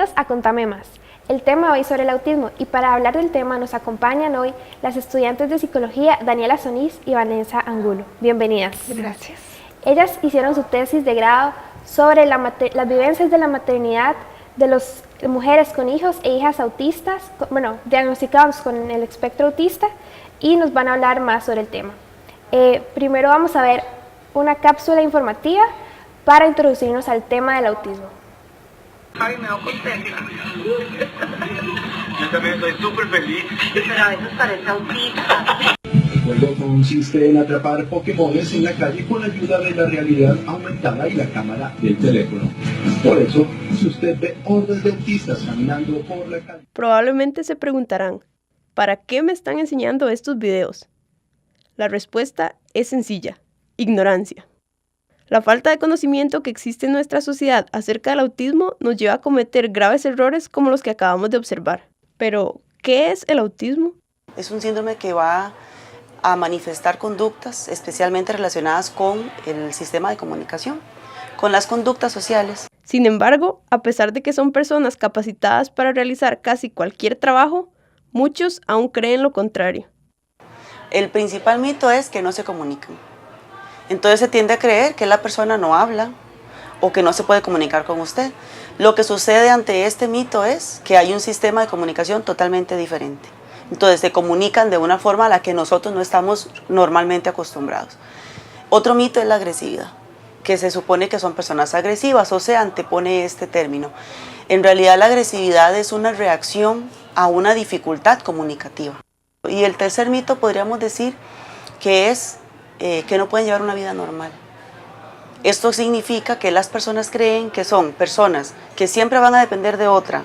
Bienvenidos a Contame Más. El tema hoy es sobre el autismo y para hablar del tema nos acompañan hoy las estudiantes de psicología Daniela Sonís y Vanessa Angulo. Bienvenidas. Gracias. Ellas hicieron su tesis de grado sobre las vivencias de la maternidad de las mujeres con hijos e hijas autistas, diagnosticados con el espectro autista, y nos van a hablar más sobre el tema. Primero vamos a ver una cápsula informativa para introducirnos al tema del autismo. Ay, me veo contenta. Yo también estoy súper feliz. Pero a veces parece autista. El juego consiste en atrapar Pokémones en la calle con ayuda de la realidad aumentada y la cámara del teléfono. Por eso, si usted ve hordas de autistas caminando por la calle... Probablemente se preguntarán, ¿para qué me están enseñando estos videos? La respuesta es sencilla: ignorancia. La falta de conocimiento que existe en nuestra sociedad acerca del autismo nos lleva a cometer graves errores como los que acabamos de observar. Pero, ¿qué es el autismo? Es un síndrome que va a manifestar conductas especialmente relacionadas con el sistema de comunicación, con las conductas sociales. Sin embargo, a pesar de que son personas capacitadas para realizar casi cualquier trabajo, muchos aún creen lo contrario. El principal mito es que no se comunican. Entonces se tiende a creer que la persona no habla o que no se puede comunicar con usted. Lo que sucede ante este mito es que hay un sistema de comunicación totalmente diferente. Entonces se comunican de una forma a la que nosotros no estamos normalmente acostumbrados. Otro mito es la agresividad, que se supone que son personas agresivas o se antepone este término. En realidad la agresividad es una reacción a una dificultad comunicativa. Y el tercer mito podríamos decir que es que no pueden llevar una vida normal. Esto significa que las personas creen que son personas que siempre van a depender de otra,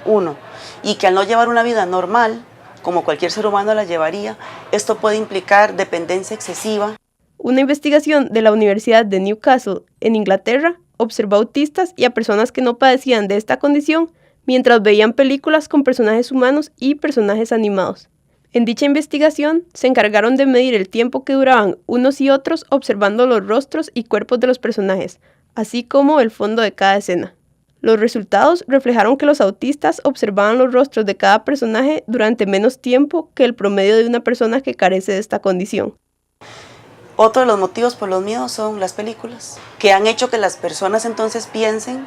y que al no llevar una vida normal, como cualquier ser humano la llevaría, esto puede implicar dependencia excesiva. Una investigación de la Universidad de Newcastle, en Inglaterra, observó autistas y a personas que no padecían de esta condición mientras veían películas con personajes humanos y personajes animados. En dicha investigación, se encargaron de medir el tiempo que duraban unos y otros observando los rostros y cuerpos de los personajes, así como el fondo de cada escena. Los resultados reflejaron que los autistas observaban los rostros de cada personaje durante menos tiempo que el promedio de una persona que carece de esta condición. Otro de los motivos por los miedos son las películas, que han hecho que las personas entonces piensen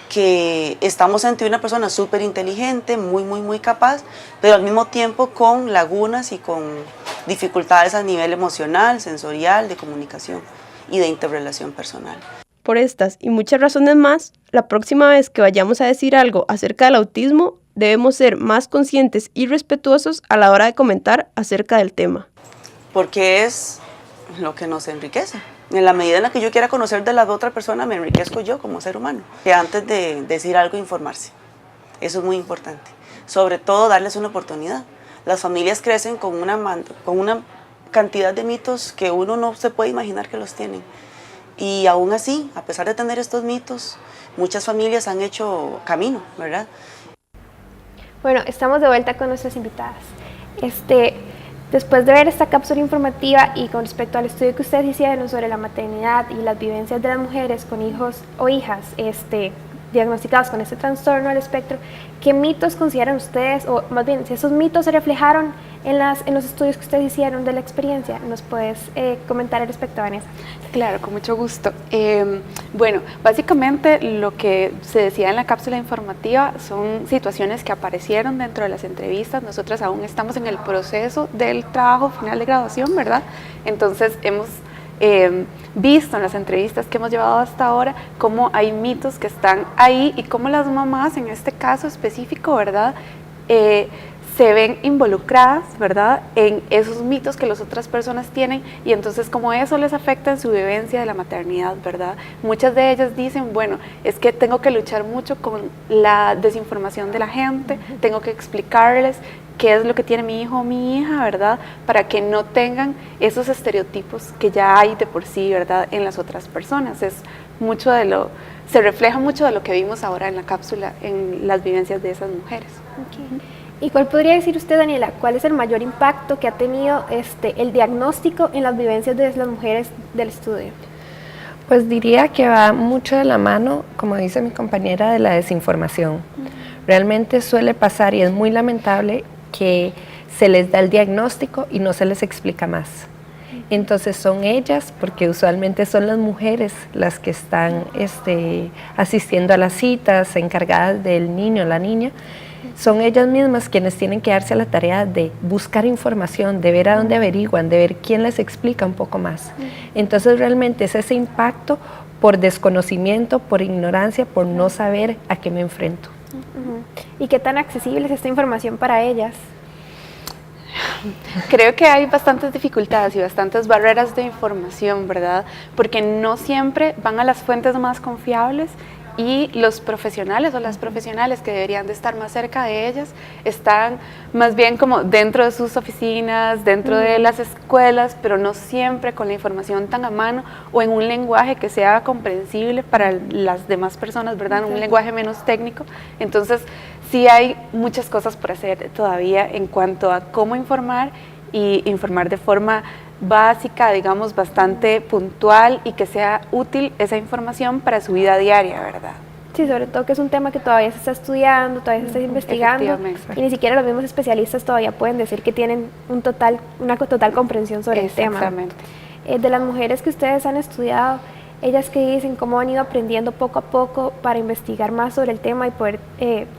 que estamos ante una persona súper inteligente, muy capaz, pero al mismo tiempo con lagunas y con dificultades a nivel emocional, sensorial, de comunicación y de interrelación personal. Por estas y muchas razones más, la próxima vez que vayamos a decir algo acerca del autismo, debemos ser más conscientes y respetuosos a la hora de comentar acerca del tema. Porque es lo que nos enriquece. En la medida en la que yo quiera conocer de la otra persona, me enriquezco yo como ser humano. Que antes de decir algo, informarse. Eso es muy importante. Sobre todo, darles una oportunidad. Las familias crecen con una cantidad de mitos que uno no se puede imaginar que los tienen. Y aún así, a pesar de tener estos mitos, muchas familias han hecho camino, ¿verdad? Bueno, estamos de vuelta con nuestras invitadas. Después de ver esta cápsula informativa y con respecto al estudio que ustedes hicieron sobre la maternidad y las vivencias de las mujeres con hijos o hijas diagnosticados con este trastorno del espectro, ¿qué mitos consideran ustedes, o más bien, si esos mitos se reflejaron en los estudios que ustedes hicieron de la experiencia? ¿Nos puedes comentar al respecto, Vanessa? Claro, con mucho gusto. Bueno, básicamente lo que se decía en la cápsula informativa son situaciones que aparecieron dentro de las entrevistas. Nosotras aún estamos en el proceso del trabajo final de graduación, ¿verdad? Entonces hemos visto en las entrevistas que hemos llevado hasta ahora cómo hay mitos que están ahí y cómo las mamás, en este caso específico, ¿verdad?, se ven involucradas, ¿verdad?, en esos mitos que las otras personas tienen, y entonces como eso les afecta en su vivencia de la maternidad, ¿verdad? Muchas de ellas dicen, bueno, es que tengo que luchar mucho con la desinformación de la gente, tengo que explicarles qué es lo que tiene mi hijo o mi hija, ¿verdad?, para que no tengan esos estereotipos que ya hay de por sí, ¿verdad?, en las otras personas. Se refleja mucho de lo que vimos ahora en la cápsula, en las vivencias de esas mujeres. Okay. ¿Y cuál podría decir usted, Daniela, cuál es el mayor impacto que ha tenido el diagnóstico en las vivencias de las mujeres del estudio? Pues diría que va mucho de la mano, como dice mi compañera, de la desinformación. Realmente suele pasar y es muy lamentable que se les da el diagnóstico y no se les explica más. Entonces son ellas, porque usualmente son las mujeres las que están asistiendo a las citas, encargadas del niño o la niña, son ellas mismas quienes tienen que darse a la tarea de buscar información, de ver a dónde averiguan, de ver quién les explica un poco más. Entonces realmente es ese impacto por desconocimiento, por ignorancia, por no saber a qué me enfrento. ¿Y qué tan accesible es esta información para ellas? Creo que hay bastantes dificultades y bastantes barreras de información, ¿verdad? Porque no siempre van a las fuentes más confiables y los profesionales o las profesionales que deberían de estar más cerca de ellas están más bien como dentro de sus oficinas, dentro de las escuelas, pero no siempre con la información tan a mano o en un lenguaje que sea comprensible para las demás personas, ¿verdad? Un lenguaje menos técnico. Entonces, sí hay muchas cosas por hacer todavía en cuanto a cómo informar y informar de forma básica, digamos, bastante puntual y que sea útil esa información para su vida diaria, ¿verdad? Sí, sobre todo que es un tema que todavía se está estudiando, todavía se está investigando y ni siquiera los mismos especialistas todavía pueden decir que tienen una total comprensión sobre el tema. Exactamente. De las mujeres que ustedes han estudiado, ellas que dicen cómo han ido aprendiendo poco a poco para investigar más sobre el tema y poder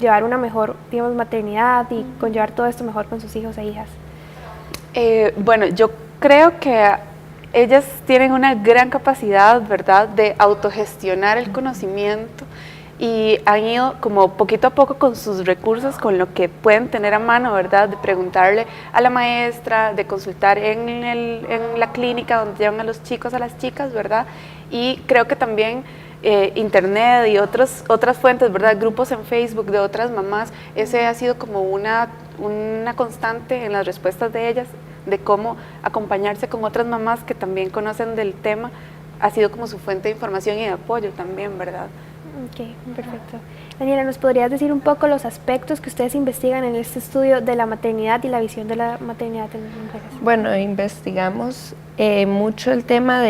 llevar una mejor, digamos, maternidad y conllevar todo esto mejor con sus hijos e hijas. Bueno, yo creo que ellas tienen una gran capacidad, ¿verdad?, de autogestionar el conocimiento y han ido como poquito a poco con sus recursos, con lo que pueden tener a mano, ¿verdad?, de preguntarle a la maestra, de consultar en la clínica donde llevan a los chicos, a las chicas, ¿verdad? Y creo que también internet y otras fuentes, ¿verdad?, grupos en Facebook de otras mamás, ese ha sido como una constante en las respuestas de ellas, de cómo acompañarse con otras mamás que también conocen del tema, ha sido como su fuente de información y de apoyo también, ¿verdad? Ok, perfecto. Daniela, ¿nos podrías decir un poco los aspectos que ustedes investigan en este estudio de la maternidad y la visión de la maternidad en las mujeres? Bueno, investigamos mucho el tema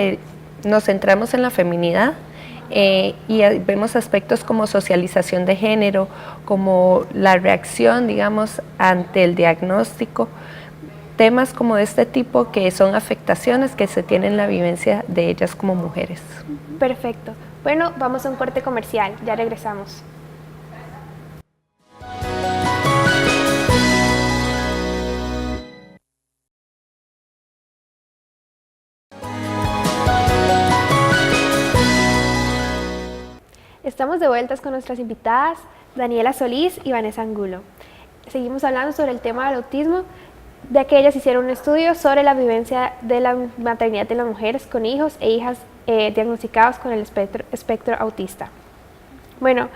nos centramos en la feminidad y vemos aspectos como socialización de género, como la reacción, digamos, ante el diagnóstico, temas como de este tipo que son afectaciones que se tienen en la vivencia de ellas como mujeres. Perfecto. Bueno, vamos a un corte comercial, ya regresamos. Estamos de vueltas con nuestras invitadas, Daniela Solís y Vanessa Angulo. Seguimos hablando sobre el tema del autismo, de que ellas hicieron un estudio sobre la vivencia de la maternidad de las mujeres con hijos e hijas diagnosticados con el espectro autista. Bueno,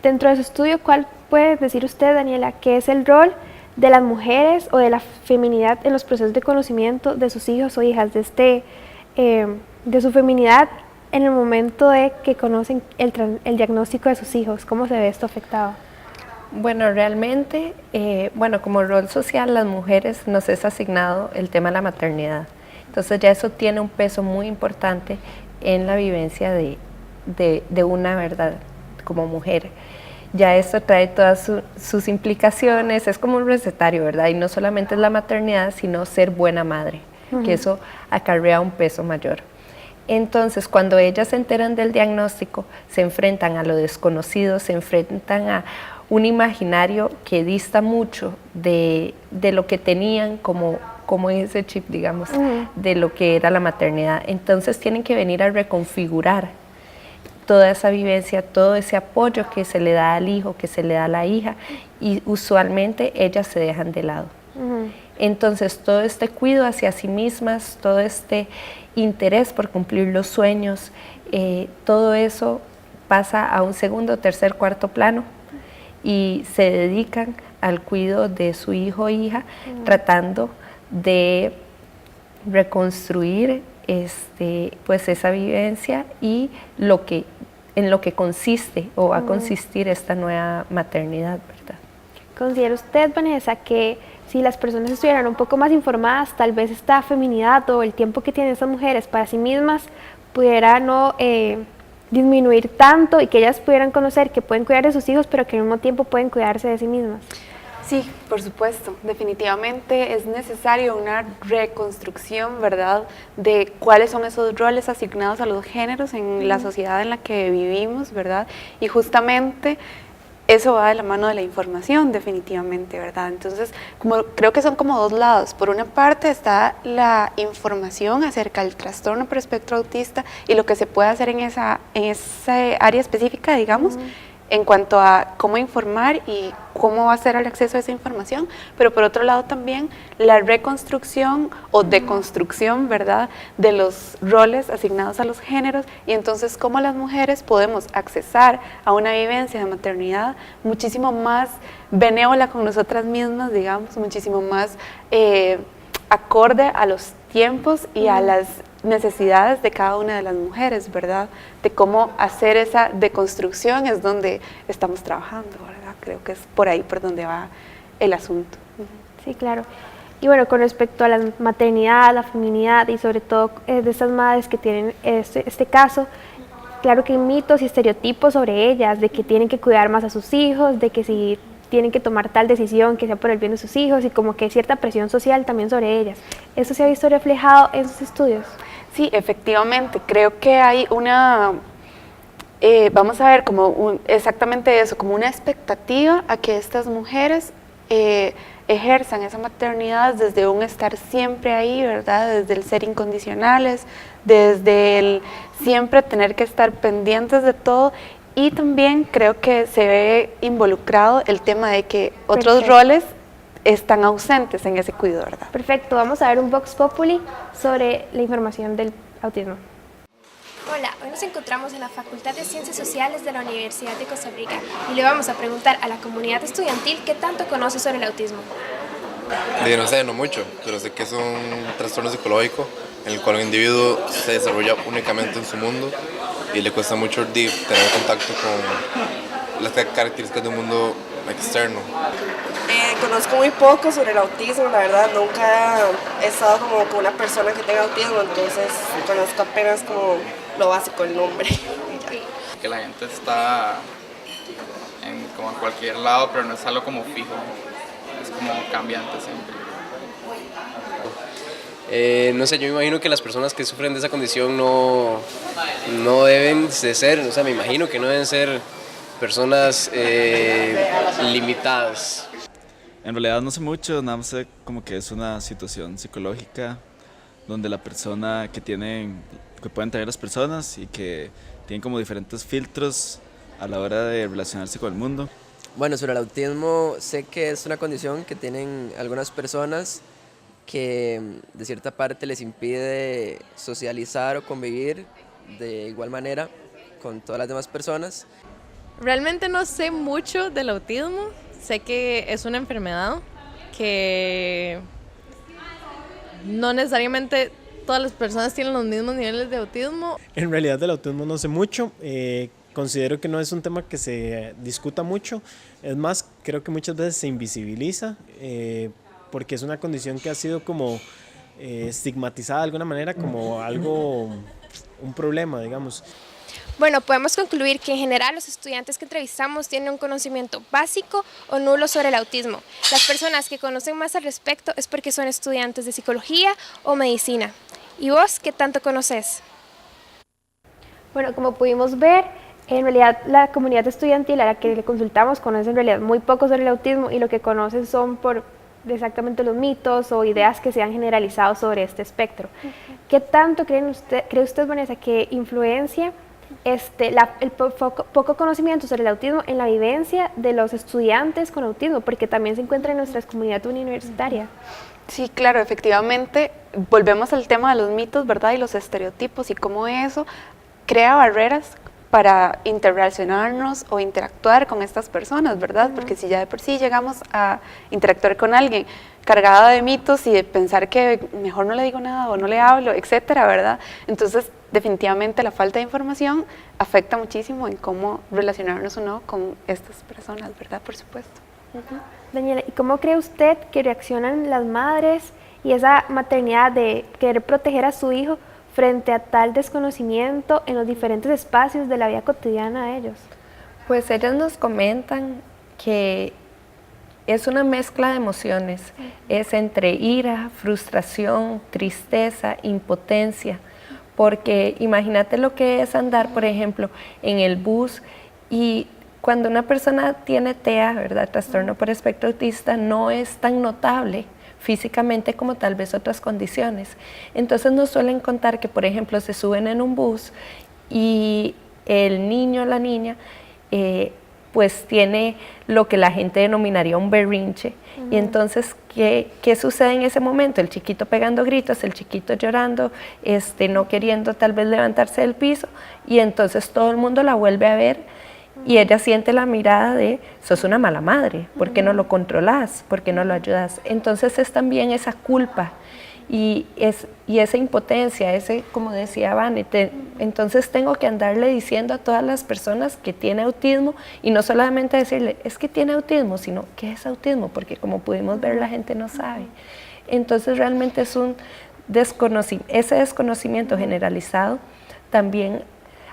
dentro de su estudio, ¿cuál puede decir usted, Daniela, qué es el rol de las mujeres o de la feminidad en los procesos de conocimiento de sus hijos o hijas, de su feminidad en el momento de que conocen el diagnóstico de sus hijos? ¿Cómo se ve esto afectado? Bueno, realmente, como rol social, las mujeres nos es asignado el tema de la maternidad. Entonces ya eso tiene un peso muy importante en la vivencia de una, ¿verdad?, como mujer. Ya esto trae todas sus implicaciones, es como un recetario, ¿verdad? Y no solamente es la maternidad, sino ser buena madre, que eso acarrea un peso mayor. Entonces, cuando ellas se enteran del diagnóstico, se enfrentan a lo desconocido, se enfrentan a un imaginario que dista mucho de lo que tenían como ese chip, digamos, de lo que era la maternidad. Entonces tienen que venir a reconfigurar toda esa vivencia, todo ese apoyo que se le da al hijo, que se le da a la hija, y usualmente ellas se dejan de lado. Entonces todo este cuidado hacia sí mismas, todo este interés por cumplir los sueños, todo eso pasa a un segundo, tercer, cuarto plano y se dedican al cuidado de su hijo o hija, tratando de reconstruir pues esa vivencia y en lo que consiste o va a consistir esta nueva maternidad, ¿verdad? ¿Considera usted, Vanessa, que si las personas estuvieran un poco más informadas, tal vez esta feminidad o el tiempo que tienen estas mujeres para sí mismas pudiera no disminuir tanto y que ellas pudieran conocer que pueden cuidar de sus hijos, pero que al mismo tiempo pueden cuidarse de sí mismas? Sí, por supuesto, definitivamente es necesario una reconstrucción, ¿verdad?, de cuáles son esos roles asignados a los géneros en la sociedad en la que vivimos, ¿verdad? Y justamente eso va de la mano de la información, definitivamente, ¿verdad? Entonces, creo que son como dos lados. Por una parte está la información acerca del trastorno por espectro autista y lo que se puede hacer en esa área específica, digamos, en cuanto a cómo informar y cómo va a ser el acceso a esa información, pero por otro lado también la reconstrucción o deconstrucción, ¿verdad?, de los roles asignados a los géneros, y entonces cómo las mujeres podemos accesar a una vivencia de maternidad muchísimo más benévola con nosotras mismas, digamos, muchísimo más acorde a los tiempos y a las necesidades de cada una de las mujeres, ¿verdad? De cómo hacer esa deconstrucción es donde estamos trabajando, ¿verdad? Creo que es por ahí por donde va el asunto. Sí, claro. Y bueno, con respecto a la maternidad, la feminidad y sobre todo de estas madres que tienen este caso, claro que hay mitos y estereotipos sobre ellas, de que tienen que cuidar más a sus hijos, de que si tienen que tomar tal decisión que sea por el bien de sus hijos, y como que hay cierta presión social también sobre ellas. ¿Eso se ha visto reflejado en sus estudios? Sí, efectivamente, creo que hay una, vamos a ver, como exactamente eso, como una expectativa a que estas mujeres ejerzan esa maternidad desde un estar siempre ahí, ¿verdad? Desde el ser incondicionales, desde el siempre tener que estar pendientes de todo. Y también creo que se ve involucrado el tema de que otros roles están ausentes en ese cuidado, ¿verdad? Perfecto, vamos a ver un Vox Populi sobre la información del autismo. Hola, hoy nos encontramos en la Facultad de Ciencias Sociales de la Universidad de Costa Rica y le vamos a preguntar a la comunidad estudiantil qué tanto conoce sobre el autismo. No sé, no mucho, pero sé que es un trastorno psicológico en el cual un individuo se desarrolla únicamente en su mundo y le cuesta mucho tener contacto con las características de un mundo externo. Conozco muy poco sobre el autismo, la verdad, nunca he estado como con una persona que tenga autismo, entonces conozco apenas como lo básico, el nombre. Que la gente está como en cualquier lado, pero no es algo como fijo, es como cambiante siempre. No sé, yo me imagino que las personas que sufren de esa condición no deben de ser, o sea, me imagino que no deben ser personas limitadas. En realidad no sé mucho, nada más sé como que es una situación psicológica donde la persona que pueden tener las personas y que tienen como diferentes filtros a la hora de relacionarse con el mundo. Bueno, sobre el autismo sé que es una condición que tienen algunas personas que de cierta parte les impide socializar o convivir de igual manera con todas las demás personas. Realmente no sé mucho del autismo, sé que es una enfermedad que no necesariamente todas las personas tienen los mismos niveles de autismo. En realidad del autismo no sé mucho, considero que no es un tema que se discuta mucho, es más, creo que muchas veces se invisibiliza porque es una condición que ha sido como estigmatizada de alguna manera como algo, un problema, digamos. Bueno, podemos concluir que en general los estudiantes que entrevistamos tienen un conocimiento básico o nulo sobre el autismo. Las personas que conocen más al respecto es porque son estudiantes de psicología o medicina. ¿Y vos qué tanto conoces? Bueno, como pudimos ver, en realidad la comunidad estudiantil a la que le consultamos conoce en realidad muy poco sobre el autismo y lo que conocen son por exactamente los mitos o ideas que se han generalizado sobre este espectro. ¿Qué tanto cree usted, Vanessa, que influencia el poco conocimiento sobre el autismo en la vivencia de los estudiantes con autismo, porque también se encuentra en nuestra comunidad universitaria? Sí, claro, efectivamente, volvemos al tema de los mitos, ¿verdad? Y los estereotipos y cómo eso crea barreras para interrelacionarnos o interactuar con estas personas, ¿verdad? Porque si ya de por sí llegamos a interactuar con alguien cargada de mitos y de pensar que mejor no le digo nada o no le hablo, etcétera, ¿verdad? Entonces, definitivamente la falta de información afecta muchísimo en cómo relacionarnos o no con estas personas, ¿verdad? Por supuesto. Daniela, ¿y cómo cree usted que reaccionan las madres y esa maternidad de querer proteger a su hijo frente a tal desconocimiento en los diferentes espacios de la vida cotidiana de ellos? Pues ellas nos comentan que es una mezcla de emociones, es entre ira, frustración, tristeza, impotencia, porque imagínate lo que es andar, por ejemplo, en el bus y cuando una persona tiene TEA, ¿verdad? Trastorno por espectro autista, no es tan notable físicamente como tal vez otras condiciones. Entonces nos suelen contar que, por ejemplo, se suben en un bus y el niño o la niña pues tiene lo que la gente denominaría un berrinche. Y entonces, ¿qué sucede en ese momento? El chiquito pegando gritos, el chiquito llorando, no queriendo tal vez levantarse del piso, y entonces todo el mundo la vuelve a ver y ella siente la mirada de, sos una mala madre, ¿por qué no lo controlas? ¿Por qué no lo ayudas? Entonces es también esa culpa y esa impotencia, como decía Vane, entonces tengo que andarle diciendo a todas las personas que tiene autismo, y no solamente decirle, es que tiene autismo, sino, ¿qué es autismo? Porque como pudimos ver, la gente no sabe. Entonces realmente es ese desconocimiento generalizado también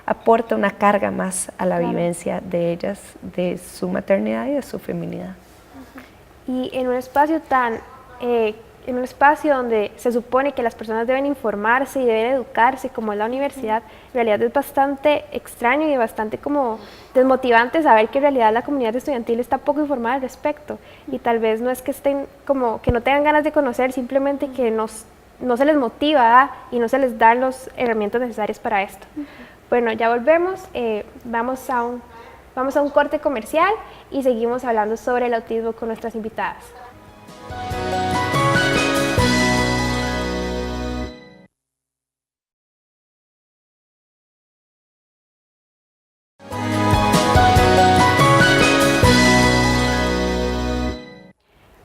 aporta una carga más a la vivencia de ellas, de su maternidad y de su feminidad. Y en un espacio en un espacio donde se supone que las personas deben informarse y deben educarse, como es la universidad, en realidad es bastante extraño y bastante como desmotivante saber que en realidad la comunidad estudiantil está poco informada al respecto, y tal vez no es que estén como que no tengan ganas de conocer, simplemente que no se les motiva y no se les dan las herramientas necesarias para esto. Bueno, ya volvemos, vamos a un corte comercial y seguimos hablando sobre el autismo con nuestras invitadas.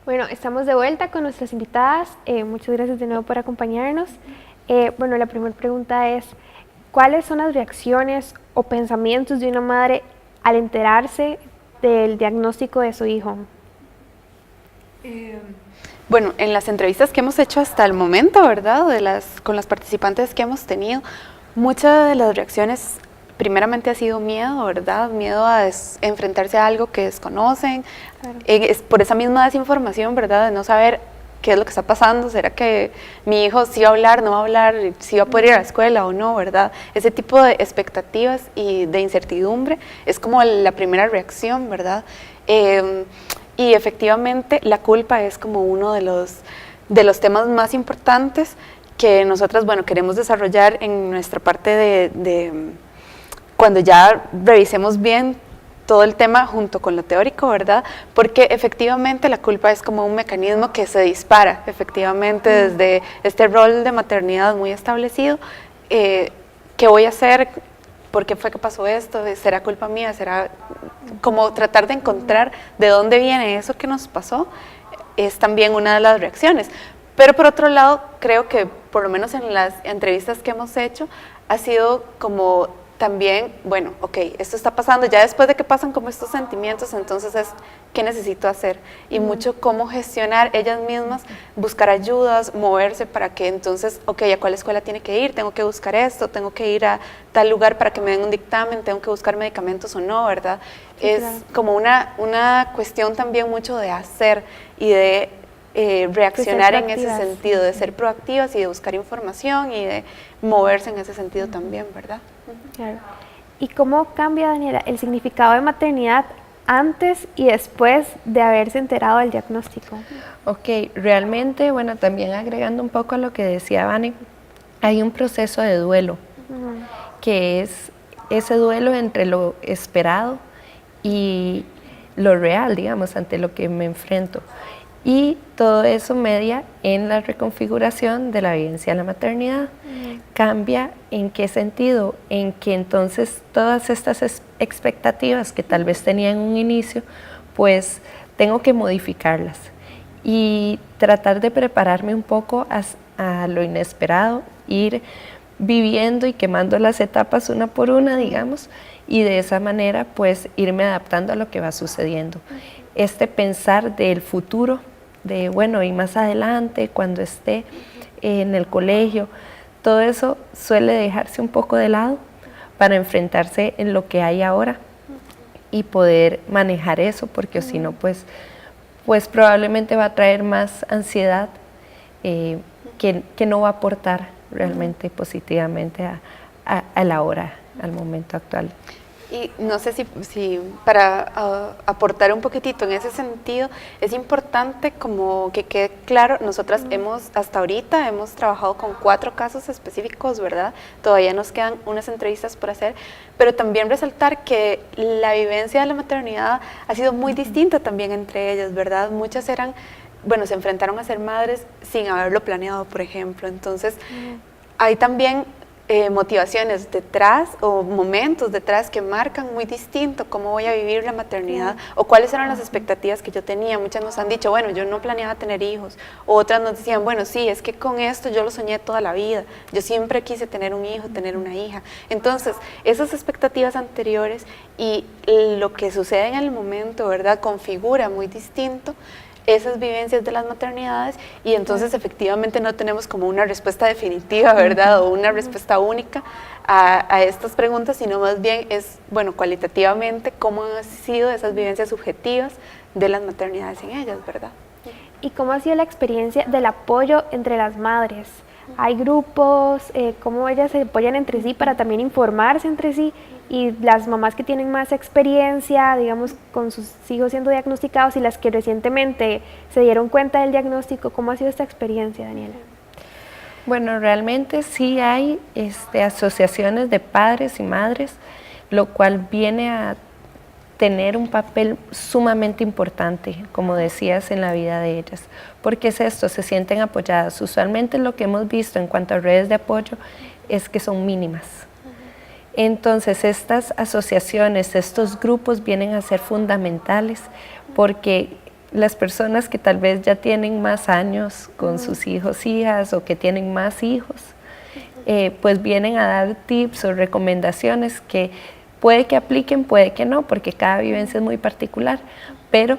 Bueno, estamos de vuelta con nuestras invitadas. Muchas gracias de nuevo por acompañarnos. Bueno, la primera pregunta es, ¿cuáles son las reacciones o pensamientos de una madre al enterarse del diagnóstico de su hijo? Bueno, en las entrevistas que hemos hecho hasta el momento, ¿verdad? Con las participantes que hemos tenido, muchas de las reacciones primeramente ha sido miedo, ¿verdad? Miedo a enfrentarse a algo que desconocen, claro. Es por esa misma desinformación, ¿verdad? De no saber qué es lo que está pasando, ¿será que mi hijo sí va a hablar, no va a hablar, sí va a poder ir a la escuela o no, ¿verdad? Ese tipo de expectativas y de incertidumbre es como la primera reacción, ¿verdad? Y efectivamente la culpa es como uno de los temas más importantes que nosotras, bueno, queremos desarrollar en nuestra parte de cuando ya revisemos bien todo el tema junto con lo teórico, ¿verdad? Porque efectivamente la culpa es como un mecanismo que se dispara, efectivamente, desde este rol de maternidad muy establecido. ¿Qué voy a hacer? ¿Por qué fue que pasó esto? ¿Será culpa mía? ¿Será como tratar de encontrar de dónde viene eso que nos pasó? Es también una de las reacciones. Pero por otro lado, creo que por lo menos en las entrevistas que hemos hecho, ha sido como también, bueno, ok, esto está pasando, ya después de que pasan como estos sentimientos, entonces es, ¿qué necesito hacer? Y mucho cómo gestionar ellas mismas, buscar ayudas, moverse para que entonces, ok, ¿a cuál escuela tiene que ir? Tengo que buscar esto, tengo que ir a tal lugar para que me den un dictamen, tengo que buscar medicamentos o no, ¿verdad? Sí, es claro. Como una cuestión también mucho de hacer y de reaccionar en ese sentido, de ser proactivas y de buscar información y de moverse en ese sentido también, ¿verdad? Claro. ¿Y cómo cambia, Daniela, el significado de maternidad antes y después de haberse enterado del diagnóstico? Ok, realmente, bueno, también agregando un poco a lo que decía Vane, hay un proceso de duelo, que es ese duelo entre lo esperado y lo real, digamos, ante lo que me enfrento. Y todo eso media en la reconfiguración de la vivencia de la maternidad. ¿Cambia en qué sentido? En que entonces todas estas expectativas que tal vez tenía en un inicio, pues tengo que modificarlas y tratar de prepararme un poco a lo inesperado, ir viviendo y quemando las etapas una por una, digamos, y de esa manera pues irme adaptando a lo que va sucediendo. Este pensar del futuro, de bueno, y más adelante, cuando esté en el colegio, todo eso suele dejarse un poco de lado para enfrentarse en lo que hay ahora y poder manejar eso, porque si no, pues probablemente va a traer más ansiedad que no va a aportar realmente positivamente a la hora, al momento actual. Y no sé si para aportar un poquitito en ese sentido, es importante como que quede claro, nosotras hasta ahorita hemos trabajado con 4 casos específicos, ¿verdad? Todavía nos quedan unas entrevistas por hacer, pero también resaltar que la vivencia de la maternidad ha sido muy distinta también entre ellas, ¿verdad? Muchas se enfrentaron a ser madres sin haberlo planeado, por ejemplo. Entonces, hay también motivaciones detrás o momentos detrás que marcan muy distinto cómo voy a vivir la maternidad o cuáles eran las expectativas que yo tenía. Muchas nos han dicho, bueno, yo no planeaba tener hijos, o otras nos decían, bueno, sí, es que con esto yo lo soñé toda la vida, yo siempre quise tener un hijo, tener una hija. Entonces, esas expectativas anteriores y lo que sucede en el momento, ¿verdad?, configura muy distinto esas vivencias de las maternidades, y entonces efectivamente no tenemos como una respuesta definitiva, ¿verdad? O una respuesta única a estas preguntas, sino más bien es, cualitativamente, cómo han sido esas vivencias subjetivas de las maternidades en ellas, ¿verdad? ¿Y cómo ha sido la experiencia del apoyo entre las madres? ¿Hay grupos? ¿Cómo ellas se apoyan entre sí para también informarse entre sí? Y las mamás que tienen más experiencia, digamos, con sus hijos siendo diagnosticados y las que recientemente se dieron cuenta del diagnóstico, ¿cómo ha sido esta experiencia, Daniela? Bueno, realmente sí hay asociaciones de padres y madres, lo cual viene a tener un papel sumamente importante, como decías, en la vida de ellas. ¿Por qué es esto? Se sienten apoyadas. Usualmente lo que hemos visto en cuanto a redes de apoyo es que son mínimas. Entonces estas asociaciones, estos grupos vienen a ser fundamentales porque las personas que tal vez ya tienen más años con sus hijos, hijas, o que tienen más hijos, pues vienen a dar tips o recomendaciones que puede que apliquen, puede que no, porque cada vivencia es muy particular, pero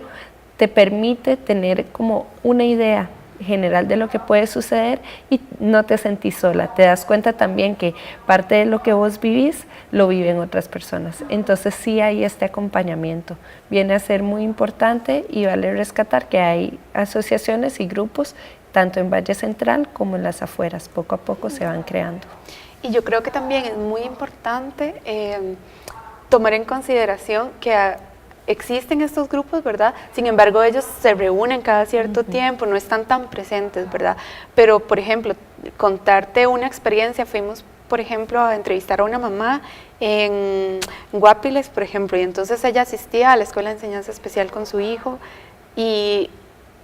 te permite tener como una idea general de lo que puede suceder y no te sentís sola. Te das cuenta también que parte de lo que vos vivís lo viven otras personas. Entonces sí hay este acompañamiento. Viene a ser muy importante y vale rescatar que hay asociaciones y grupos tanto en Valle Central como en las afueras. Poco a poco se van creando. Y yo creo que también es muy importante tomar en consideración que existen estos grupos, ¿verdad? Sin embargo, ellos se reúnen cada cierto tiempo, no están tan presentes, ¿verdad? Pero, por ejemplo, contarte una experiencia, fuimos, por ejemplo, a entrevistar a una mamá en Guapiles, por ejemplo, y entonces ella asistía a la escuela de enseñanza especial con su hijo, y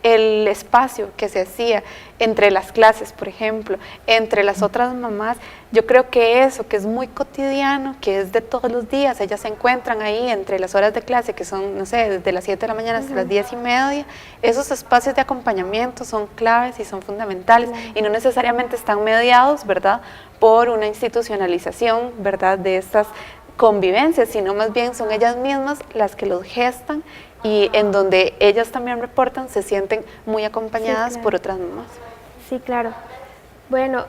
el espacio que se hacía entre las clases, por ejemplo, entre las otras mamás, yo creo que eso, que es muy cotidiano, que es de todos los días, ellas se encuentran ahí entre las horas de clase, que son, no sé, desde las 7 de la mañana hasta las 10:30, esos espacios de acompañamiento son claves y son fundamentales, y no necesariamente están mediados, ¿verdad?, por una institucionalización, ¿verdad?, de estas convivencias, sino más bien son ellas mismas las que los gestan, y en donde ellas también reportan, se sienten muy acompañadas por otras mamás. Sí, claro. Bueno,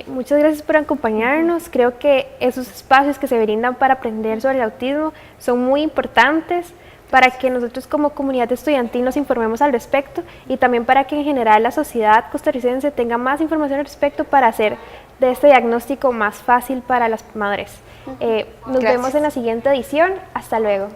muchas gracias por acompañarnos. Creo que esos espacios que se brindan para aprender sobre el autismo son muy importantes para que nosotros como comunidad estudiantil nos informemos al respecto, y también para que en general la sociedad costarricense tenga más información al respecto para hacer de este diagnóstico más fácil para las madres. Nos vemos en la siguiente edición. Hasta luego.